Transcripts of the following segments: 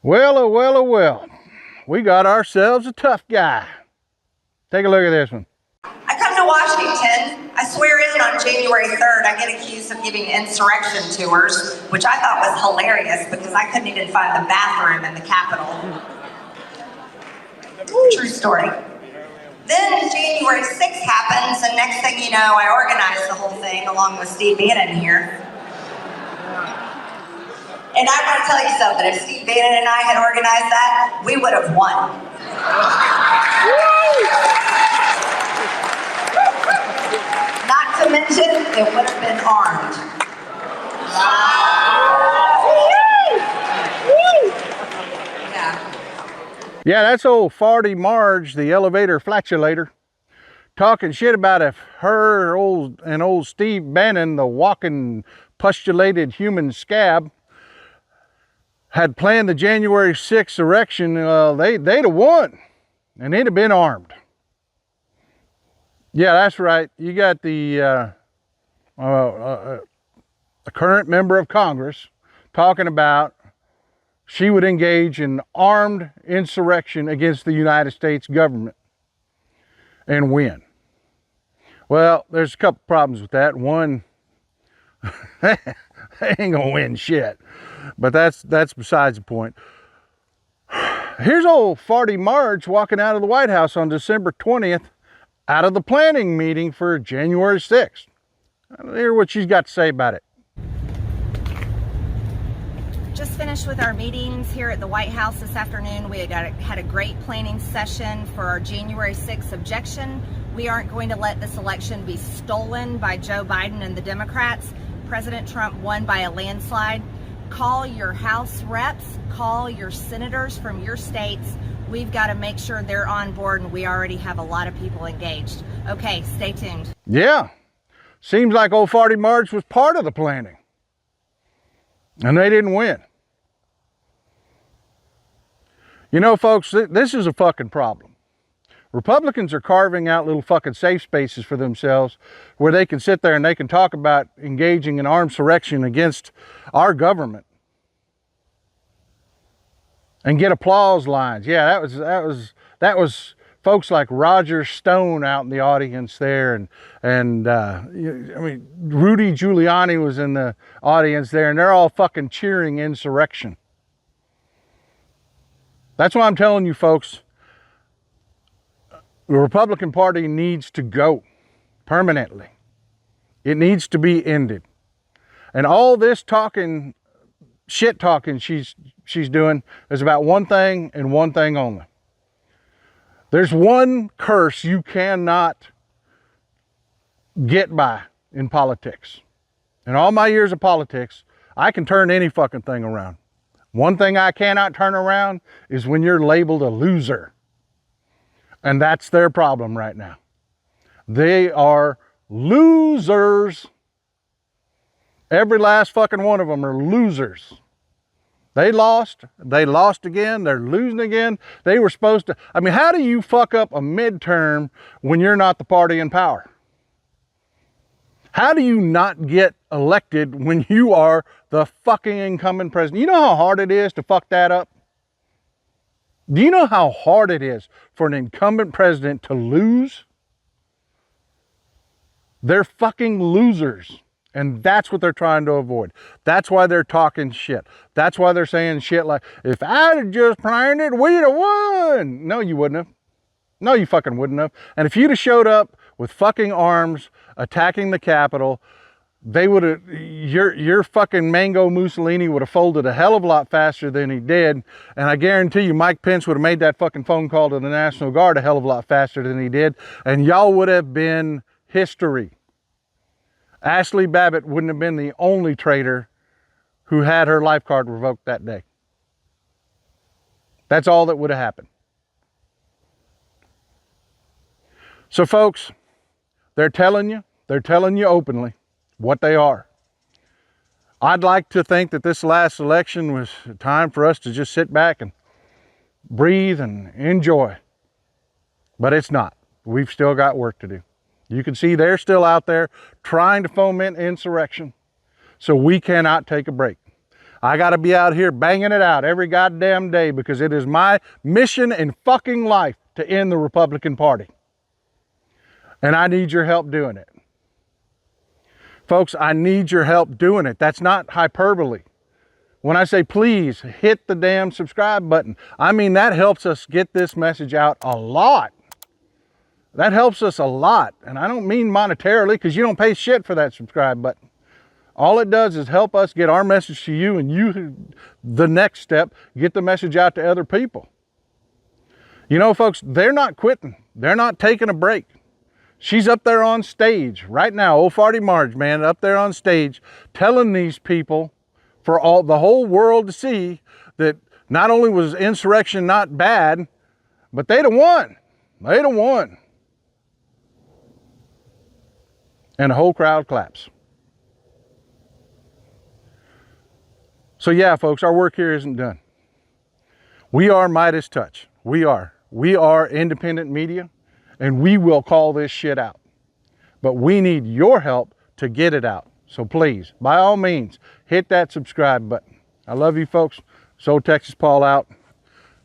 Well, oh, well, oh, well. We got ourselves a tough guy. Take a look at this one. I come to Washington. I swear in on January 3rd. I get accused of giving insurrection tours, which I thought was hilarious because I couldn't even find the bathroom in the Capitol. True story. Then January 6th happens, and next thing you know, I organized the whole thing along with Steve Bannon here. And I'm going to tell you something, if Steve Bannon and I had organized that, we would have won. Not to mention, it would have been armed. Yeah, that's old Farty Marge, the elevator flatulator, talking shit about if her and old Steve Bannon, the walking postulated human scab, had planned the January 6th insurrection, they'd have won, and they'd have been armed. Yeah, that's right. You got the current member of Congress talking about she would engage in armed insurrection against the United States government and win. Well, there's a couple problems with that. One, they ain't gonna win shit. But that's besides the point. Here's old Farty Marge walking out of the White House on December 20th, out of the planning meeting for January 6th. Hear what she's got to say about it. Just finished with our meetings here at the White House this afternoon. We had a great planning session for our January 6th objection. We aren't going to let this election be stolen by Joe Biden and the Democrats. President Trump won by a landslide. Call your House reps, call your senators from your states. We've got to make sure they're on board, and we already have a lot of people engaged. Okay, stay tuned. Yeah, seems like old Farty Marge was part of the planning. And they didn't win. You know, folks, this is a fucking problem. Republicans are carving out little fucking safe spaces for themselves where they can sit there and they can talk about engaging in armed insurrection against our government and get applause lines. Yeah, that was folks like Roger Stone out in the audience there, and I mean, Rudy Giuliani was in the audience there, and they're all fucking cheering insurrection. That's why I'm telling you, folks, the Republican Party needs to go permanently. It needs to be ended. And all this talking, shit talking she's doing is about one thing and one thing only. There's one curse you cannot get by in politics. In all my years of politics, I can turn any fucking thing around. One thing I cannot turn around is when you're labeled a loser. And that's their problem right now. They are losers. Every last fucking one of them are losers. They lost again, they're losing again. They were supposed to, I mean, how do you fuck up a midterm when you're not the party in power? How do you not get elected when you are the fucking incumbent president? You know how hard it is to fuck that up? Do you know how hard it is for an incumbent president to lose? They're fucking losers. And that's what they're trying to avoid. That's why they're talking shit. That's why they're saying shit like, if I'd have just planned it, we'd have won. No, you wouldn't have. No, you fucking wouldn't have. And if you'd have showed up with fucking arms, attacking the Capitol, they would have, your fucking Mango Mussolini would have folded a hell of a lot faster than he did. And I guarantee you Mike Pence would have made that fucking phone call to the National Guard a hell of a lot faster than he did. And y'all would have been history. Ashley Babbitt wouldn't have been the only traitor who had her life card revoked that day. That's all that would have happened. So folks, they're telling you openly what they are. I'd like to think that this last election was time for us to just sit back and breathe and enjoy. But it's not. We've still got work to do. You can see they're still out there trying to foment insurrection. So we cannot take a break. I got to be out here banging it out every goddamn day because it is my mission in fucking life to end the Republican Party. And I need your help doing it. Folks, I need your help doing it. That's not hyperbole. When I say please hit the damn subscribe button, I mean that helps us get this message out a lot. That helps us a lot. And I don't mean monetarily because you don't pay shit for that subscribe button. All it does is help us get our message to you, and you, the next step, get the message out to other people. You know, folks, they're not quitting. They're not taking a break. She's up there on stage right now, old farty Marge, man, up there on stage telling these people for the whole world to see that not only was insurrection not bad, but they'd have won. They'd have won. And the whole crowd claps. So yeah, folks, our work here isn't done. We are MeidasTouch. We are independent media, and we will call this shit out. But we need your help to get it out. So please, by all means, hit that subscribe button. I love you folks. So Texas Paul out.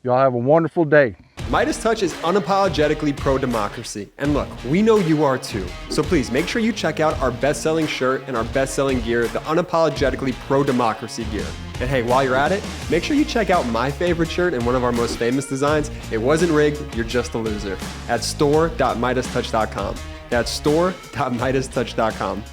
Y'all have a wonderful day. MeidasTouch is unapologetically pro-democracy. And look, we know you are too. So please make sure you check out our best-selling shirt and our best-selling gear, the unapologetically pro-democracy gear. And hey, while you're at it, make sure you check out my favorite shirt and one of our most famous designs. It wasn't rigged, you're just a loser. At store.meidastouch.com. That's store.meidastouch.com.